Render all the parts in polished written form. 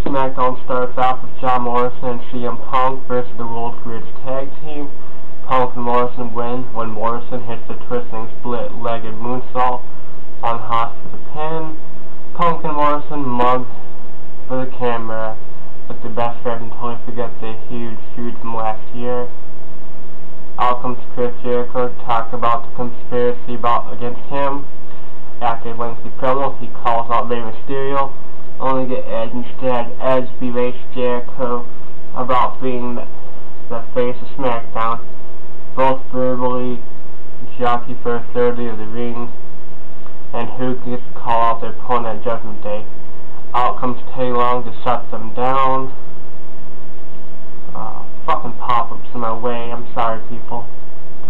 SmackDown starts off with John Morrison and CM Punk versus the World's Greatest Tag Team. Punk and Morrison win when Morrison hits the twisting split-legged moonsault on Haas for the pin. Punk and Morrison mug for the camera with the best friends and totally forget the huge feud from last year. Out comes Chris Jericho to talk about the conspiracy against him. After a lengthy promo, he calls out Rey Mysterio, only to get Edge instead. Edge berates Jericho about being the face of SmackDown. Both verbally jockey for authority of the ring, and who gets to call out their opponent at Judgment Day. Out comes Tay Long to shut them down. Fucking pop-ups in my way, I'm sorry people.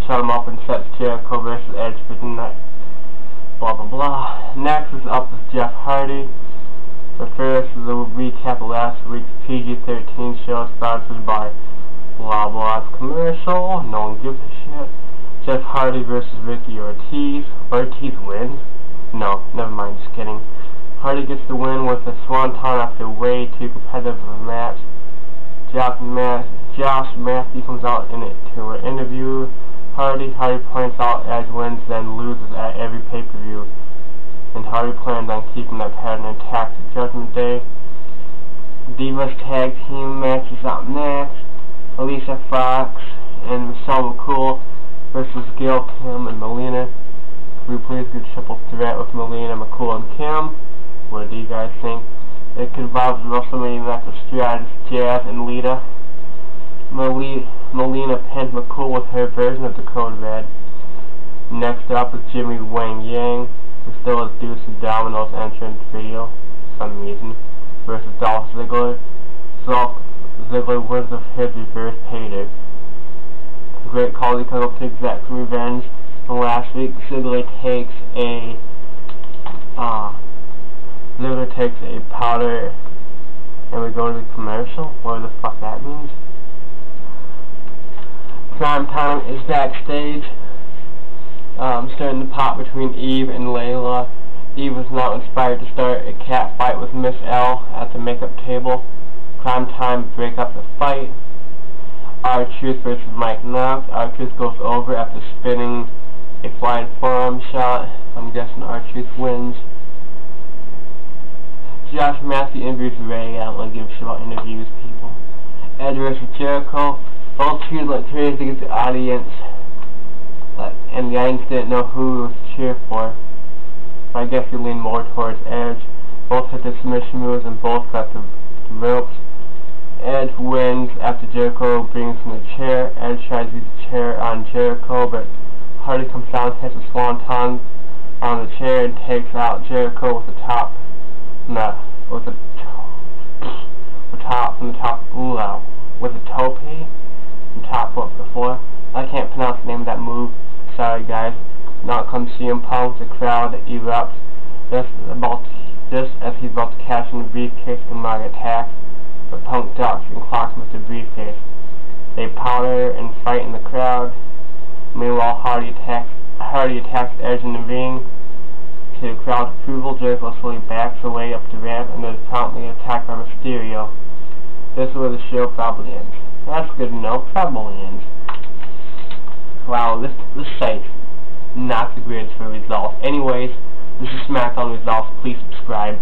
Shut them up and sets Jericho versus Edge for the night. Blah blah blah. Next is up with Jeff Hardy. But first is a recap of last week's PG-13 show sponsored by blah blah commercial. No one gives a shit. Jeff Hardy versus Ricky Ortiz. Ortiz wins? No, never mind, just kidding. Hardy gets the win with a swanton after way too competitive of a match. Josh Matthews comes out to an interview. Hardy points out Edge wins then loses at every pay-per-view. And Hardy plans on keeping that pattern intact at Judgment Day. Divas Tag Team match is up next. Alicia Fox and Michelle McCool versus Gail, Kim, and Melina. Can we please get a triple threat with Melina, McCool, and Kim? What do you guys think? It could involve the WrestleMania match with Stratus, Jazz, and Lita. Melina pinned McCool with her version of the Code Red. Next up is Jimmy Wang Yang, who still has Deuce and Domino's entrance video, for some reason, versus Dolph Ziggler. So Ziggler wins with his reverse paydirt. Great call because of the exact revenge from last week. Ziggler takes a powder, and we go to the commercial, whatever the fuck that means. Prime Time is backstage, starting the pop between Eve and Layla. Eve was now inspired to start a cat fight with Miss L at the makeup table. Prime Time break up the fight. R-Truth versus Mike Knox. R-Truth goes over after spinning a flying forearm shot. I'm guessing R-Truth wins. Josh Matthews interviews Ray. I don't really give a shit about interviews, people. Edge versus Jericho. Both cheered like crazy against the audience. And the audience didn't know who to cheer for. So I guess you lean more towards Edge. Both hit the submission moves and both got the ropes. Edge wins after Jericho brings him the chair. Edge tries to use the chair on Jericho, but Hardy comes down, hits a swanton on the chair, and takes out Jericho with the top. With a tope from top rope before. I can't pronounce the name of that move. Sorry guys. Now comes CM Punk. The crowd erupts just as he's about to cash in the briefcase and mount an attack, but Punk ducks and clocks him with the briefcase. They powder and fight in the crowd. Meanwhile, Hardy attacks Edge in the ring. To the crowd's approval, Jericho slowly backs away up the ramp and is promptly attacked by Mysterio. This is where the show probably ends. That's good to know. Probably ends. Wow, this site's not the greatest for results. Anyways, this is SmackDown results. Please subscribe.